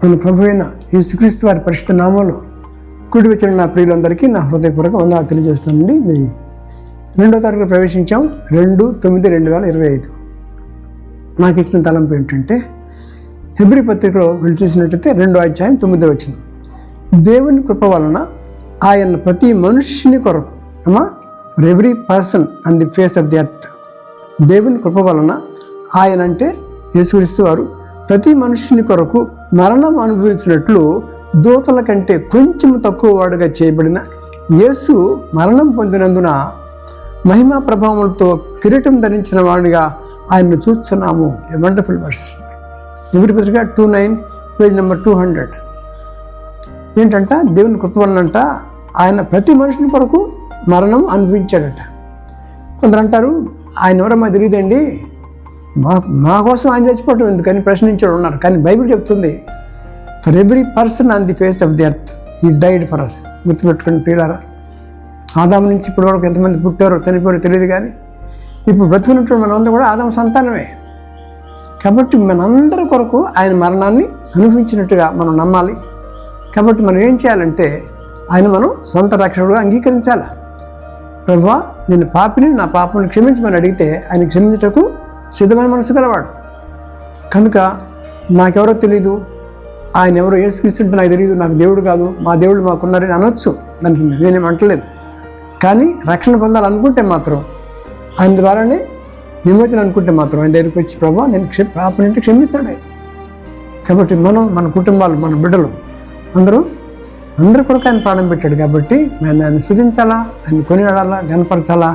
మన ప్రభు అయిన యేసుక్రీస్తు వారి పరిశుద్ధ నామంలో కూడి వచ్చిన నా ప్రియులందరికీ నా హృదయపూర్వక వందనాలు తెలియజేస్తానండి. ఇది 2వ తరగతిలో ప్రవేశించాం. 2/9/2025. నాకు ఇచ్చిన తలంపు ఏంటంటే, హెబ్రీ పత్రికలో వెళ్ళి చూసినట్టయితే 2వ అధ్యాయం 9వ వచనం, దేవుని కృప వలన ఆయన ప్రతి మనుష్యుని కొరకు for every person on the face of the earth. దేవుని కృప వలన ఆయన అంటే యేసుక్రీస్తు వారు ప్రతి మనుష్యుని కొరకు మరణం అనుభవించినట్లు దూతల కంటే కొంచెం తక్కువ వాడుగా చేయబడిన యేసు మరణం పొందినందున మహిమా ప్రభావములతో కిరీటం ధరించిన వాడిగా ఆయన్ను చూస్తున్నాము. A wonderful verse. హెబ్రీ పత్రిక 2:9 పేజ్ నెంబర్ 200. ఏంటంట, దేవుని కృప వలనంట ఆయన ప్రతి మనుషుని కొరకు మరణం అనుభవించాడట. కొందరు అంటారు, ఆయన ఎవరో మాకు తెలియదండి, మా కోసం ఆయన చచ్చిపోవటం ఎందుకని ప్రశ్నించాడు ఉన్నారు. కానీ బైబిల్ చెప్తుంది, for every person on the face of the earth he died for us. గుర్తుపెట్టుకుని ప్రియులారా, ఆదాము నుంచి ఇప్పటి వరకు ఎంతమంది పుట్టారో చనిపోయారో తెలియదు, కానీ ఇప్పుడు బ్రతుకున్నటువంటి మనందరూ కూడా ఆదాము సంతానమే. కాబట్టి మనందరి కొరకు ఆయన మరణాన్ని అనుభవించినట్టుగా మనం నమ్మాలి. కాబట్టి మనం ఏం చేయాలంటే, ఆయన మనం సొంత రక్షకుడుగా అంగీకరించాలి. ప్రభువా, నేను పాపిని, నా పాపను క్షమించమని అడిగితే ఆయన క్షమించటకు సిద్ధమైన మనసు గలవాడు. కనుక నాకెవరో తెలీదు, ఆయన ఎవరో యేసుక్రీస్తుంటే నాకు తెలియదు, నాకు దేవుడు కాదు, మా దేవుడు మాకున్నారని అనొచ్చు, దానికి నేనేం అంటలేదు. కానీ రక్షణ పొందాలనుకుంటే మాత్రం, ఆయన ద్వారానే విమోచన అనుకుంటే మాత్రం ఆయన దగ్గరికి వచ్చి, ప్రభువా నేను పాపనంటే క్షమిస్తాడే. కాబట్టి మనం, మన కుటుంబాలు, మన బిడ్డలు అందరి కొరకు ఆయన ప్రాణం పెట్టాడు. కాబట్టి ఆయన స్తుతించాలా, ఆయన కొనియాడాలా, గనపరచాలా.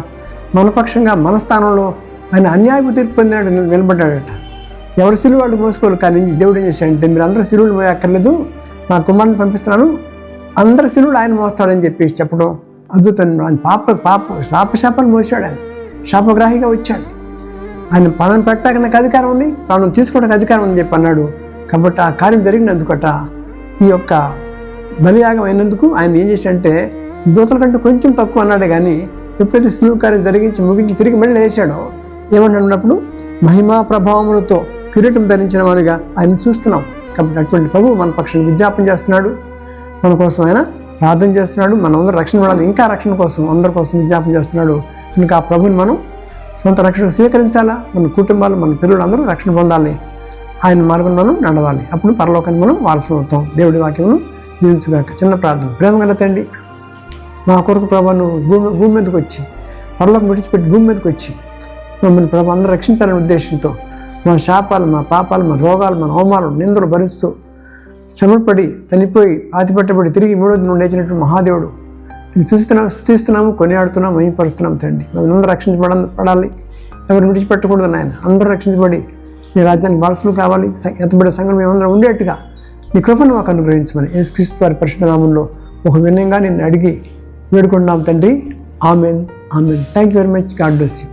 మన పక్షంగా మన స్థానంలో ఆయన అన్యాయపు తీర్పు పొందినాడు, నిలబడ్డాడట. ఎవరు సిలువ వాళ్ళు మోసుకోవాలి. కానీ దేవుడు ఏం చేశాడంటే, మీరు అందరూ సిలువలు మోయక్కర్లేదు, నా కుమారుని పంపిస్తున్నాను, అందరు సిలువలు ఆయన మోస్తాడని చెప్పి చెప్పడం అద్భుతం. ఆయన శాపశాపాలు మోసాడు, ఆయన శాపగ్రాహిగా వచ్చాడు. ఆయన ప్రాణం పెట్టడానికి నాకు అధికారం ఉంది, ప్రాణం తీసుకోవడానికి అధికారం ఉందని చెప్పి అన్నాడు. కాబట్టి ఆ కార్యం జరిగినందుకట, ఈ యొక్క బలియాగం అయినందుకు ఆయన ఏం చేశాడంటే, దూతల కంటే కొంచెం తక్కువ అన్నాడే, కానీ ఎప్పుడైతే సులువు కార్యం జరిగించి ముగించి తిరిగి మళ్ళీ వేసాడో, ఏమన్నప్పుడు మహిమా ప్రభావములతో కిరీటం ధరించిన వారిగా ఆయన చూస్తున్నాం. కాబట్టి అటువంటి ప్రభు మన పక్షాన్ని విజ్ఞాపన చేస్తున్నాడు, మన కోసం ఆయన ప్రార్థన చేస్తున్నాడు. మనందరూ రక్షణ పడాలి, ఇంకా రక్షణ కోసం అందరి కోసం విజ్ఞాపన చేస్తున్నాడు. కనుక ఆ ప్రభుని మనం సొంత రక్షణ స్వీకరించాలా. మన కుటుంబాలు, మన పిల్లలు అందరూ రక్షణ పొందాలి, ఆయన మార్గం మనం నడవాలి. అప్పుడు పరలోకాన్ని మనం వారసులు అవుతాం. దేవుడి వాక్యమును దీవించుగాక. చిన్న ప్రార్థన. ప్రేమగల తండ్రి, మా కొరకు ప్రభా నువ్వు భూమి మీదకి వచ్చి, పరలోకం విడిచిపెట్టి భూమి మీదకి వచ్చి మమ్మల్ని ప్రభా అందరూ రక్షించాలనే ఉద్దేశంతో మా శాపాలు, మా పాపాలు, మా రోగాలు, మన హోమాలు, నిందలు భరిస్తూ శ్రమపడి చనిపోయి పాతిపెట్టబడి తిరిగి 3వ దినం లేచినట్టు మహాదేవుడు నేను స్తుతిస్తున్నాము, కొనియాడుతున్నాము, మహిమపరుస్తున్నాము తండ్రి. మనందరూ రక్షించబడాలి, ఎవరు విడిచిపెట్టకూడదు నాయన. అందరూ రక్షించబడి నీ రాజ్యానికి వారసులు కావాలి. ఎత్తబడే సంఘం మేమందరం ఉండేట్టుగా నీ కృపను మాకు అనుగ్రహించమని యేసుక్రీస్తు వారి పరిశుద్ధ నామంలో ఒక వినయంగా నిన్ను అడిగి వేడుకుంటున్నాం తండ్రి. Amen, amen. Thank you very much. God bless you.